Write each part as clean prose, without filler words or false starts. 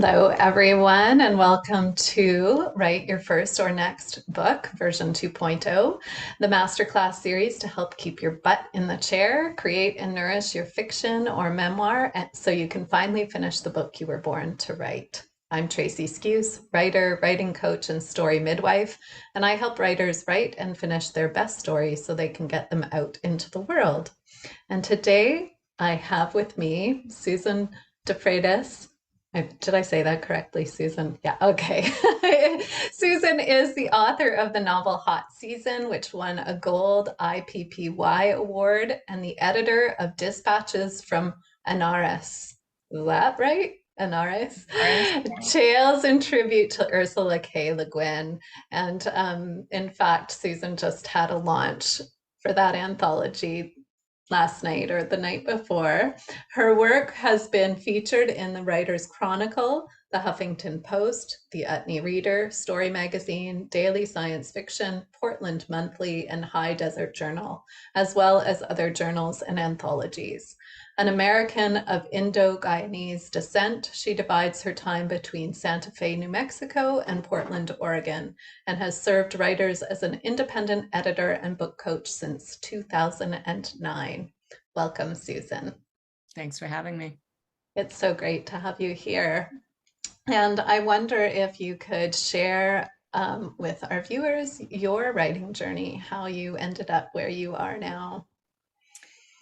Hello, everyone, and welcome to Write Your First or Next Book, version 2.0, the masterclass series to help keep your butt in the chair, create and nourish your fiction or memoir so you can finally finish the book you were born to write. I'm Traci Skuce, writer, writing coach, and story midwife, and I help writers write and finish their best stories so they can get them out into the world. And today I have with me Susan Defreitas. Did I say that correctly, Susan? Yeah, okay. Susan is the author of the novel Hot Season, which won a gold IPPY award, and the editor of Dispatches from Anaris. Is that right? Anaris? Ours. Tales in tribute to Ursula K. Le Guin. And in fact, Susan just had a launch for that anthology last night or the night before. Her work has been featured in the Writer's Chronicle, the Huffington Post, the Utne Reader, Story Magazine, Daily Science Fiction, Portland Monthly, and High Desert Journal, as well as other journals and anthologies. An American of Indo-Guyanese descent, she divides her time between Santa Fe, New Mexico, and Portland, Oregon, and has served writers as an independent editor and book coach since 2009. Welcome, Susan. Thanks for having me. It's so great to have you here. And I wonder if you could share with our viewers your writing journey, how you ended up where you are now.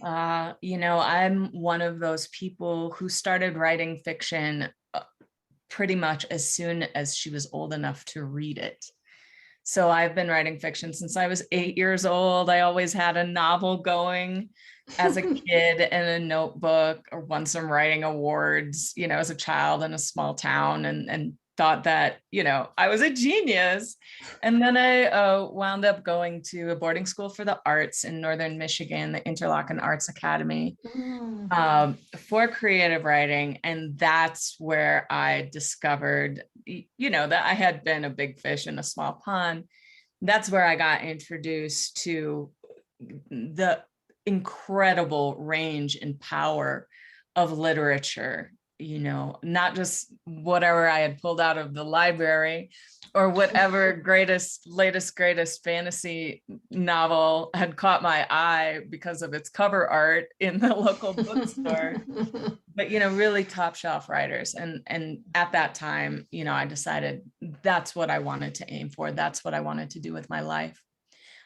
I'm one of those people who started writing fiction pretty much as soon as she was old enough to read it. So I've been writing fiction since I was 8 years old. I always had a novel going as a kid and a notebook, or won some writing awards, as a child in a small town, and thought that, I was a genius. And then I wound up going to a boarding school for the arts in Northern Michigan, the Interlochen Arts Academy, for creative writing. And that's where I discovered, that I had been a big fish in a small pond. That's where I got introduced to the incredible range and power of literature, not just whatever I had pulled out of the library or whatever latest greatest fantasy novel had caught my eye because of its cover art in the local bookstore, but really top shelf writers. And at that time, I decided that's what I wanted to aim for. That's what I wanted to do with my life.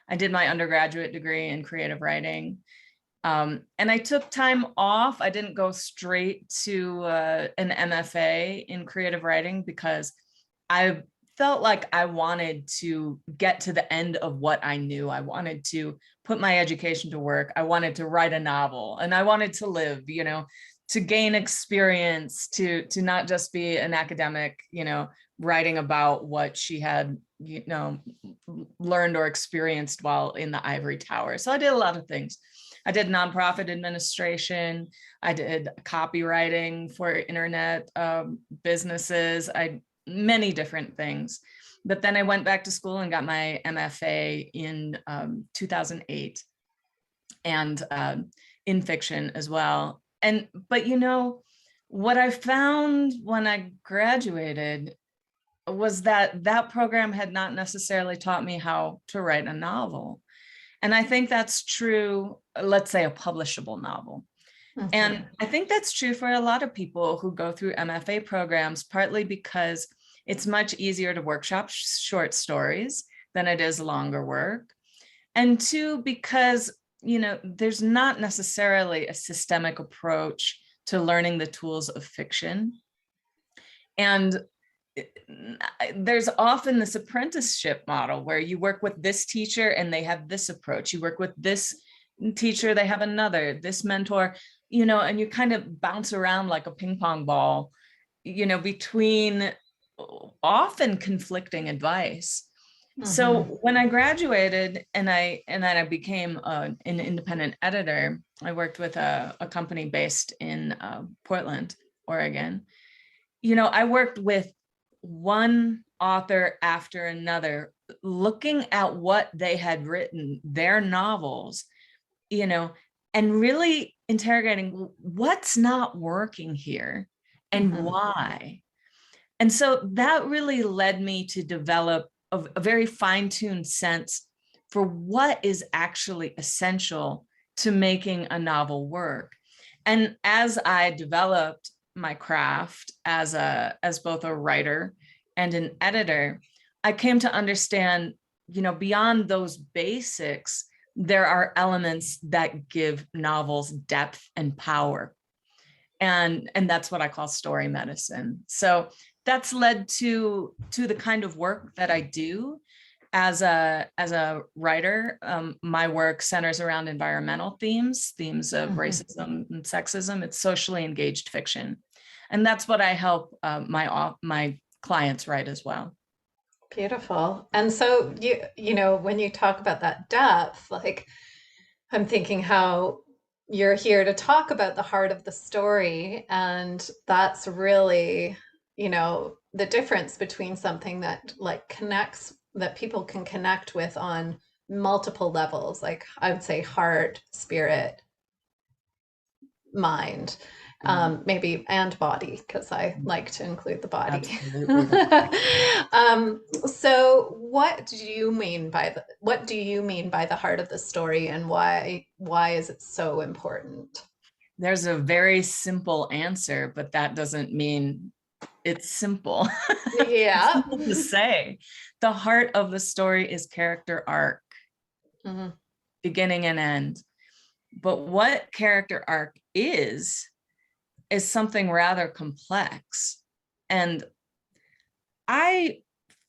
I did my undergraduate degree in creative writing. And I took time off. I didn't go straight to an MFA in creative writing because I felt like I wanted to get to the end of what I knew. I wanted to put my education to work. I wanted to write a novel, and I wanted to live, to gain experience, to not just be an academic, writing about what she had, learned or experienced while in the ivory tower. So I did a lot of things. I did nonprofit administration. I did copywriting for internet businesses. Many different things. But then I went back to school and got my MFA in 2008, and in fiction as well. But what I found when I graduated was that program had not necessarily taught me how to write a novel. And I think that's true, let's say a publishable novel. And I think that's true for a lot of people who go through MFA programs, partly because it's much easier to workshop short stories than it is longer work. And two, because, there's not necessarily a systemic approach to learning the tools of fiction. And there's often this apprenticeship model where you work with this teacher and they have this approach. You work with this teacher, they have another, this mentor, and you kind of bounce around like a ping pong ball, between often conflicting advice. So when I graduated and then I became an independent editor, I worked with a company based in Portland, Oregon. I worked with one author after another, looking at what they had written, their novels, and really interrogating what's not working here and why. And so that really led me to develop a very fine-tuned sense for what is actually essential to making a novel work. And as I developed my craft as both a writer and an editor, I came to understand, beyond those basics, there are elements that give novels depth and power. And that's what I call story medicine. So that's led to the kind of work that I do as a writer. My work centers around environmental themes of racism and sexism. It's socially engaged fiction, and that's what I help my clients write as well. Beautiful. And so when you talk about that depth, like I'm thinking how you're here to talk about the heart of the story, and that's really, the difference between something that like connects, that people can connect with on multiple levels, like I would say heart, spirit, mind, maybe, and body, because I like to include the body. So what do you mean by the heart of the story, and why is it so important? There's a very simple answer, but that doesn't mean it's simple. Yeah. It's simple to say. The heart of the story is character arc, beginning and end. But what character arc is something rather complex. And I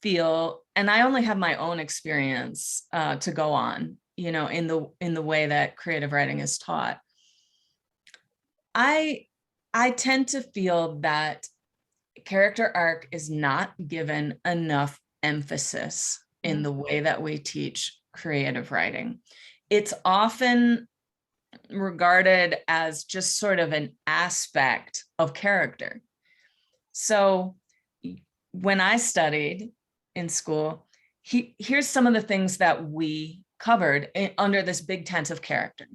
feel, and I only have my own experience to go on, in the way that creative writing is taught. I tend to feel that character arc is not given enough emphasis in the way that we teach creative writing. It's often regarded as just sort of an aspect of character. So when I studied in school, here's some of the things that we covered under this big tent of character.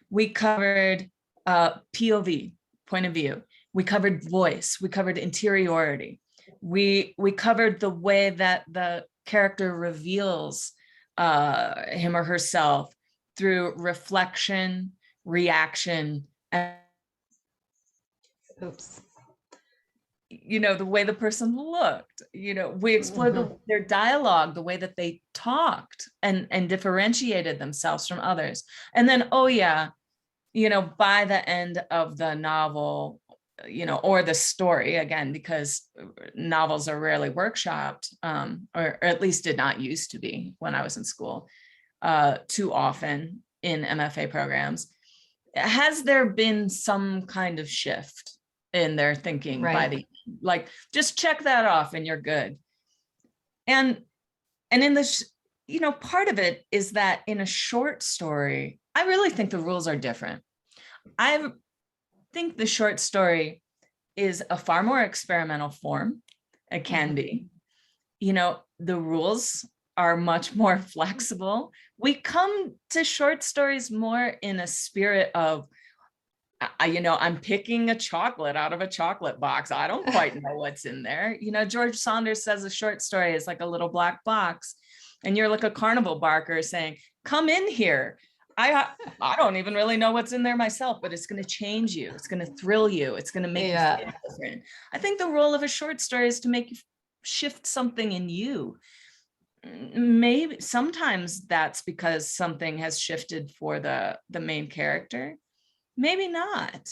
We covered POV, point of view. We covered voice. We covered interiority. We covered the way that the character reveals him or herself through reflection, reaction, and the way the person looked. We explored their dialogue, the way that they talked and differentiated themselves from others. And then, by the end of the novel, or the story, again, because novels are rarely workshopped, or at least did not used to be when I was in school, too often in MFA programs. Has there been some kind of shift in their thinking by the, like, just check that off and you're good? And in this, part of it is that in a short story, I really think the rules are different. I think the short story is a far more experimental form. It can be. The rules are much more flexible. We come to short stories more in a spirit of, I'm picking a chocolate out of a chocolate box. I don't quite know what's in there. George Saunders says a short story is like a little black box, and you're like a carnival barker saying, come in here. I don't even really know what's in there myself, but it's going to change you. It's going to thrill you. It's going to make you feel different. I think the role of a short story is to make you shift something in you. Maybe sometimes that's because something has shifted for the main character. Maybe not.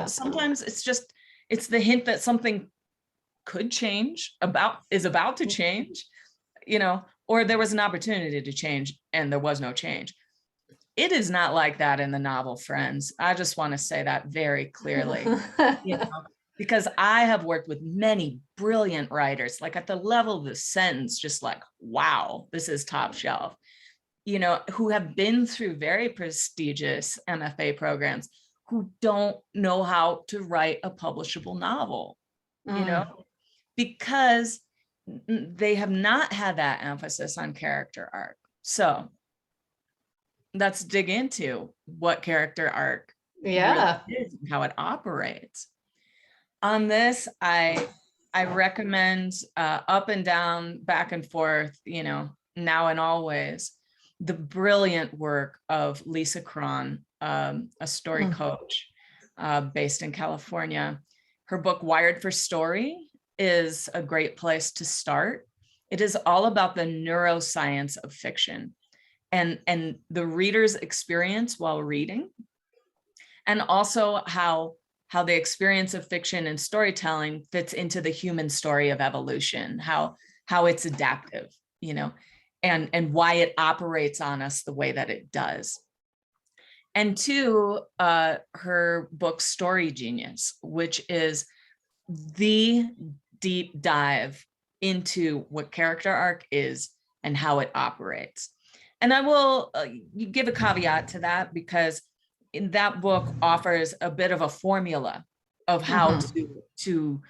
Sometimes it's the hint that something could change, is about to change, or there was an opportunity to change and there was no change. It is not like that in the novel, friends. I just want to say that very clearly, because I have worked with many brilliant writers, like at the level of the sentence, just like, wow, this is top shelf, who have been through very prestigious MFA programs, who don't know how to write a publishable novel, because they have not had that emphasis on character arc. So let's dig into what character arc really is and how it operates. On this, I I recommend up and down, back and forth, now and always, the brilliant work of Lisa Cron, a story coach based in California. Her book, Wired for Story, is a great place to start. It is all about the neuroscience of fiction and the reader's experience while reading, and also how the experience of fiction and storytelling fits into the human story of evolution, how it's adaptive, and why it operates on us the way that it does. And two, her book, Story Genius, which is the deep dive into what character arc is and how it operates. And I will give a caveat to that, because in that book offers a bit of a formula of how to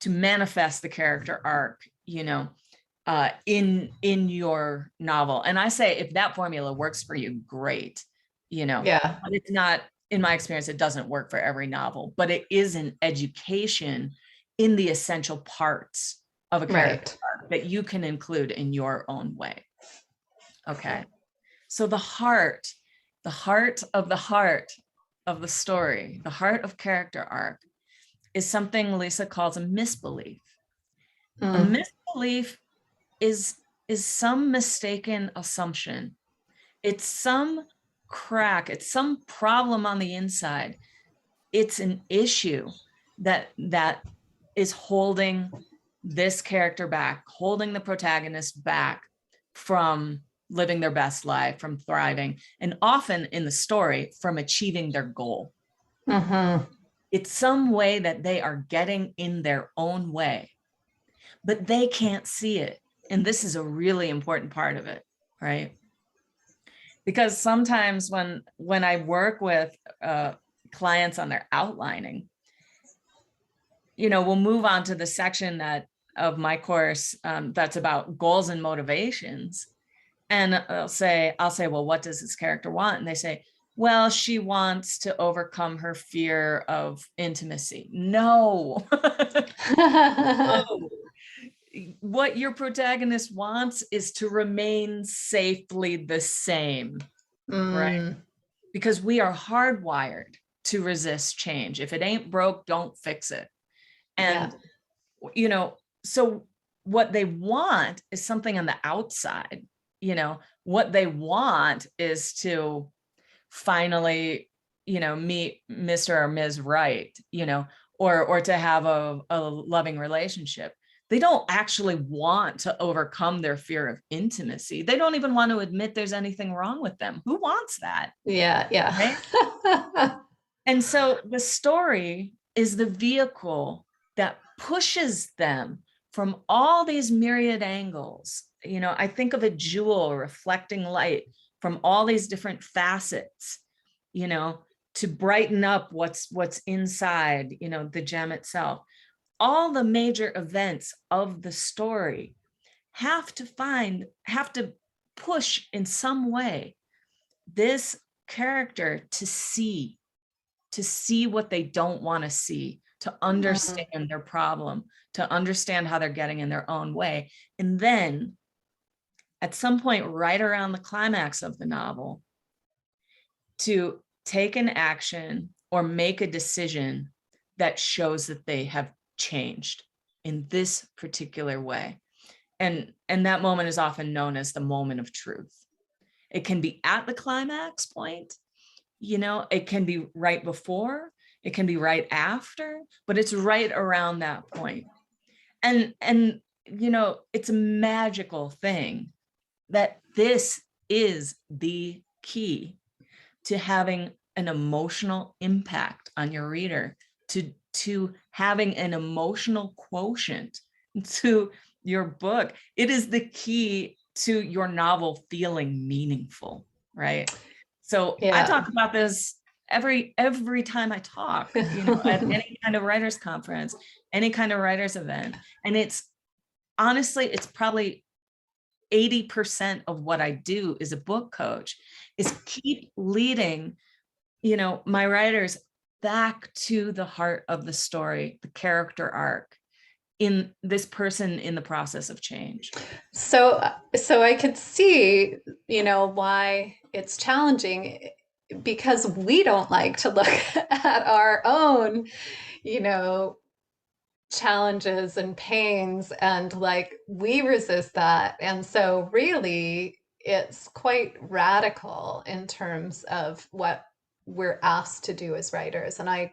manifest the character arc, in your novel. And I say, if that formula works for you, great, Yeah. but it's not, in my experience, it doesn't work for every novel, but it is an education in the essential parts of a character arc that you can include in your own way. Okay. So the heart of the story, the heart of character arc, is something Lisa calls a misbelief. A misbelief is some mistaken assumption. It's some crack, it's some problem on the inside. It's an issue that is holding this character back, holding the protagonist back from living their best life, from thriving, and often in the story, from achieving their goal. It's some way that they are getting in their own way, but they can't see it. And this is a really important part of it, right? Because sometimes when I work with clients on their outlining, we'll move on to the section of my course that's about goals and motivations. And I'll say, well, what does this character want? And they say, well, she wants to overcome her fear of intimacy. No. No. What your protagonist wants is to remain safely the same, right? Because we are hardwired to resist change. If it ain't broke, don't fix it. And, so what they want is something on the outside. What they want is to finally, meet Mr. or Ms. Right, or to have a loving relationship. They don't actually want to overcome their fear of intimacy. They don't even want to admit there's anything wrong with them. Who wants that? Yeah. Right? And so the story is the vehicle that pushes them from all these myriad angles. I think of a jewel reflecting light from all these different facets, to brighten up what's inside, the gem itself. All the major events of the story have to push in some way this character to see what they don't want to see, to understand their problem, to understand how they're getting in their own way. And then at some point right around the climax of the novel, to take an action or make a decision that shows that they have changed in this particular way. And that moment is often known as the moment of truth. It can be at the climax point, it can be right before, it can be right after, but it's right around that point. And it's a magical thing that this is the key to having an emotional impact on your reader, to having an emotional quotient to your book. It is the key to your novel feeling meaningful, right? So I talk about this every time I talk, at any kind of writers conference, any kind of writers event. And it's honestly, it's probably 80% of what I do as a book coach, is keep leading, my writers back to the heart of the story, the character arc, in this person in the process of change. So I could see, why it's challenging because we don't like to look at our own, you know, challenges and pains, and like we resist that. And so really it's quite radical in terms of what we're asked to do as writers. And I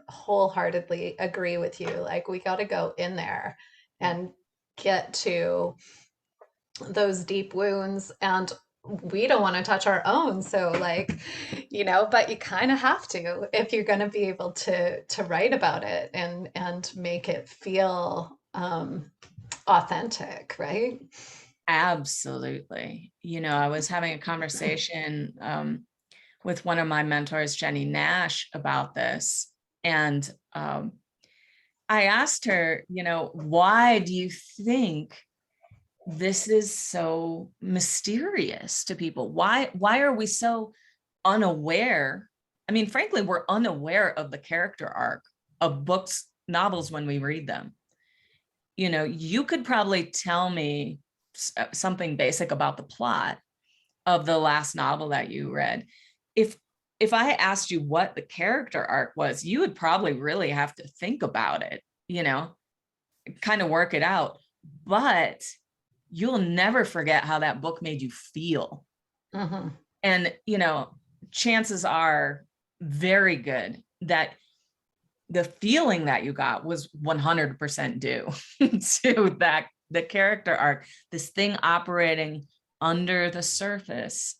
wholeheartedly agree with you. Like we got to go in there and get to those deep wounds, and we don't want to touch our own. So like, but you kind of have to if you're going to be able to write about it and make it feel authentic, right? Absolutely. I was having a conversation with one of my mentors, Jenny Nash, about this. And I asked her, why do you think this is so mysterious to people? Why are we so unaware? I mean, frankly, we're unaware of the character arc of books, novels when we read them. You could probably tell me something basic about the plot of the last novel that you read. If I asked you what the character arc was, you would probably really have to think about it, kind of work it out. But you'll never forget how that book made you feel. Mm-hmm. And, chances are very good that the feeling that you got was 100% due to the character arc, this thing operating under the surface,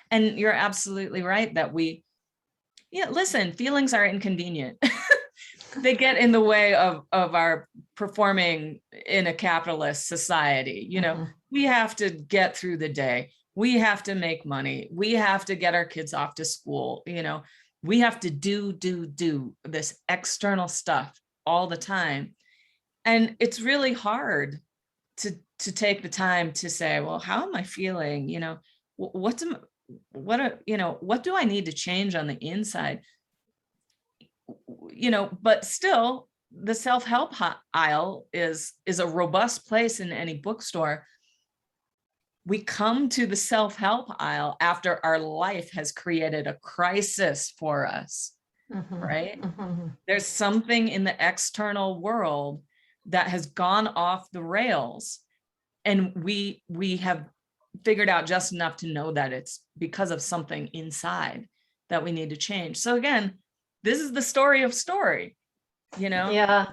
and you're absolutely right that listen, feelings are inconvenient. They get in the way of our performing in a capitalist society. Mm-hmm. We have to get through the day. We have to make money. We have to get our kids off to school. We have to do this external stuff all the time. And it's really hard to take the time to say, well, how am I feeling? What do I need to change on the inside? But still the self-help aisle is a robust place in any bookstore. We come to the self-help aisle after our life has created a crisis for us, Mm-hmm. right? Mm-hmm. There's something in the external world that has gone off the rails, and we have figured out just enough to know that it's because of something inside that we need to change. So again, this is the story of story, Yeah.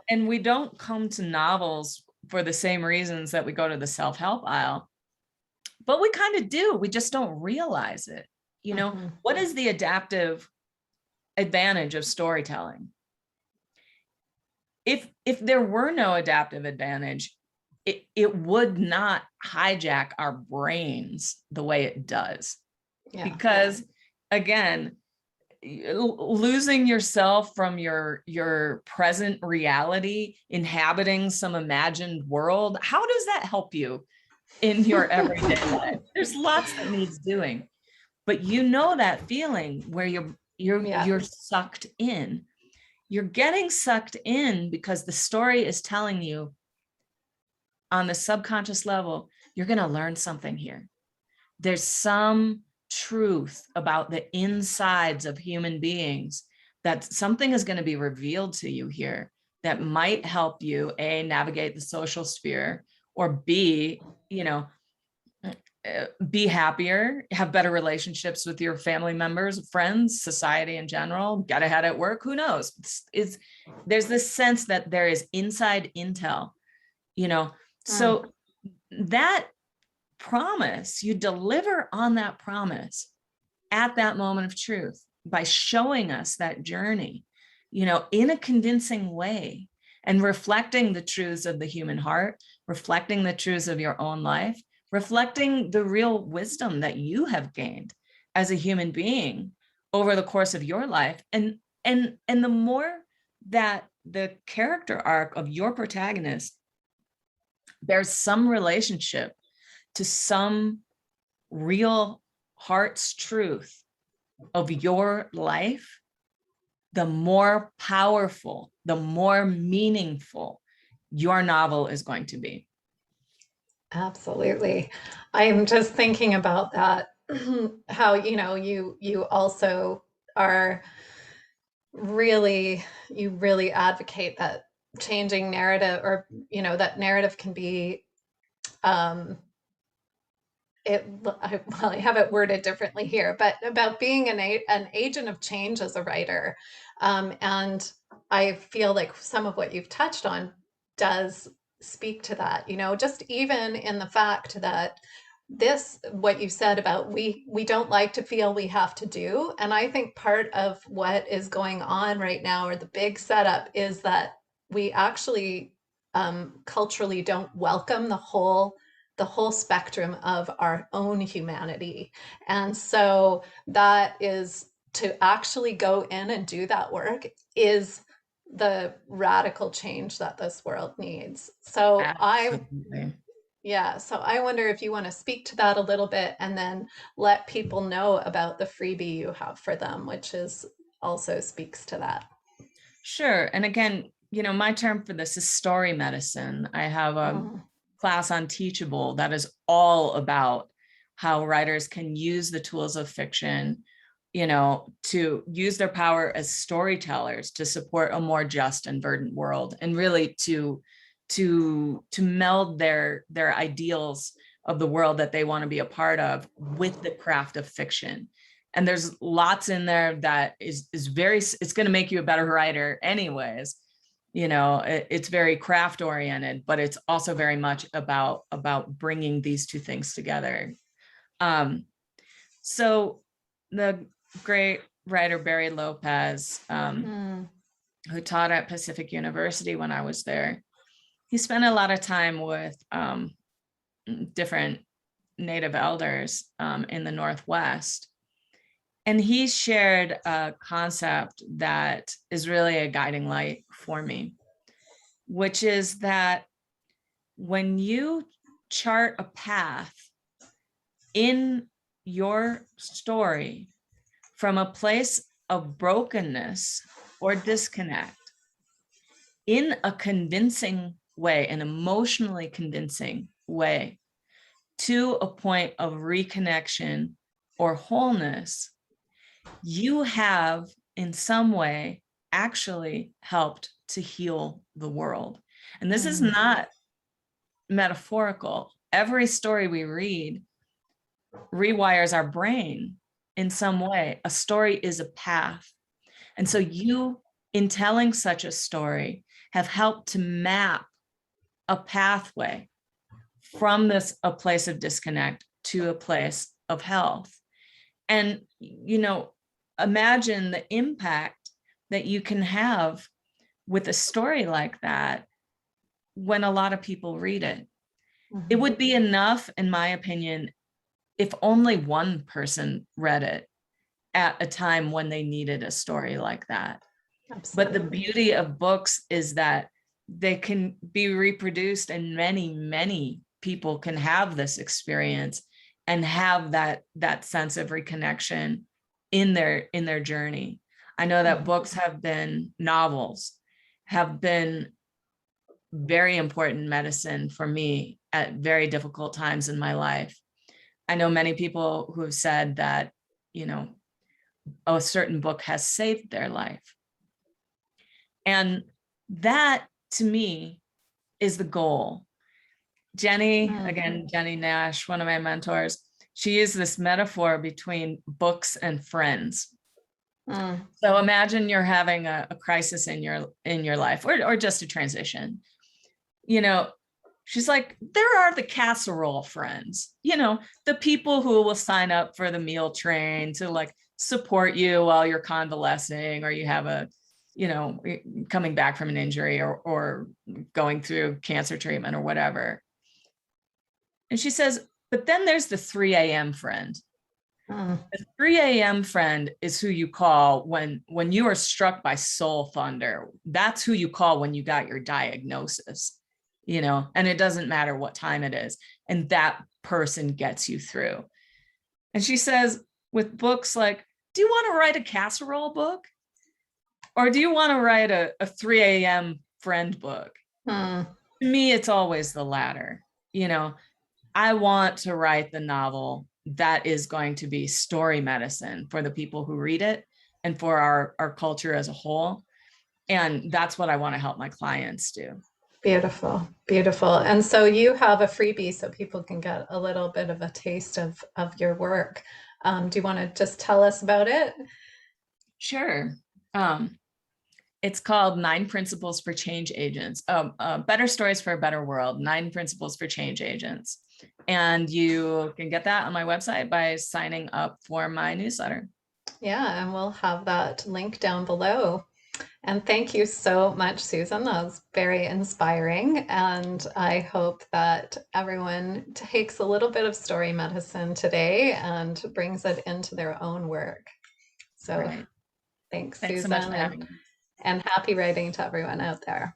and we don't come to novels for the same reasons that we go to the self-help aisle, but we kind of do. We just don't realize it. Mm-hmm. What is the adaptive advantage of storytelling? If there were no adaptive advantage, it would not hijack our brains the way it does. Yeah. Because again, losing yourself from your present reality, inhabiting some imagined world, how does that help you in your everyday life? There's lots that needs doing, but that feeling where you're sucked in. You're getting sucked in because the story is telling you on the subconscious level, you're going to learn something here. There's some truth about the insides of human beings that something is going to be revealed to you here that might help you, A, navigate the social sphere, or B, be happier, have better relationships with your family members, friends, society in general, get ahead at work. Who knows? There's this sense that there is inside intel, so that promise, you deliver on that promise at that moment of truth by showing us that journey, in a convincing way, and reflecting the truths of the human heart, reflecting the truths of your own life, reflecting the real wisdom that you have gained as a human being over the course of your life. And the more that the character arc of your protagonist bears some relationship to some real heart's truth of your life, the more powerful the more meaningful your novel is going to be. Absolutely. I'm just thinking about that, how, you also are really, you really advocate that changing narrative, or, that narrative can be, um, well, I have it worded differently here, but about being an agent of change as a writer. And I feel like some of what you've touched on does speak to that, just even in the fact that what you said about we don't like to feel we have to do. And I think part of what is going on right now, or the big setup, is that we actually culturally don't welcome the whole spectrum of our own humanity. And so that is, to actually go in and do that work is the radical change that this world needs. Absolutely. So I wonder if you want to speak to that a little bit, and then let people know about the freebie you have for them, which is also speaks to that. Sure. And again, my term for this is story medicine. I have a class on Teachable that is all about how writers can use the tools of fiction, to use their power as storytellers to support a more just and verdant world, and really to meld their ideals of the world that they want to be a part of with the craft of fiction. And there's lots in there that is very, it's going to make you a better writer anyways. It's very craft oriented, but it's also very much about bringing these two things together. So the great writer Barry Lopez, who taught at Pacific University when I was there, he spent a lot of time with different Native elders in the Northwest. And he shared a concept that is really a guiding light for me, which is that when you chart a path in your story from a place of brokenness or disconnect in a convincing way, an emotionally convincing way, to a point of reconnection or wholeness, you have in some way actually helped to heal the world. And this is not metaphorical. Every story we read rewires our brain in some way. A story is a path. And so you, in telling such a story, have helped to map a pathway from a place of disconnect to a place of health. And, imagine the impact that you can have with a story like that when a lot of people read it. It would be enough, in my opinion, if only one person read it at a time when they needed a story like that. Absolutely. But the beauty of books is that they can be reproduced, and many, many people can have this experience and have that sense of reconnection in their journey. I know that novels have been very important medicine for me at very difficult times in my life. I know many people who have said that, a certain book has saved their life. And that, to me, is the goal. Jenny Nash, one of my mentors, she used this metaphor between books and friends. So imagine you're having a crisis in your life, or just a transition. She's like, there are the casserole friends, the people who will sign up for the meal train to support you while you're convalescing, or you have coming back from an injury, or going through cancer treatment or whatever. And she says, but then there's the 3 a.m. friend. The 3 a.m. friend is who you call when you are struck by soul thunder. That's who you call when you got your diagnosis, and it doesn't matter what time it is. And that person gets you through. And she says, with books like, do you want to write a casserole book? Or do you want to write a 3 a.m. friend book? To me, it's always the latter. I want to write the novel that is going to be story medicine for the people who read it and for our culture as a whole. And that's what I want to help my clients do. Beautiful, beautiful. And so you have a freebie so people can get a little bit of a taste of your work. Do you want to just tell us about it? Sure. It's called 9 Principles for Change Agents. Better Stories for a Better World, 9 Principles for Change Agents. And you can get that on my website by signing up for my newsletter. Yeah, and we'll have that link down below. And thank you so much, Susan. That was very inspiring. And I hope that everyone takes a little bit of story medicine today and brings it into their own work. So Right. Thanks, Thanks Susan, so much for having me. and happy writing to everyone out there.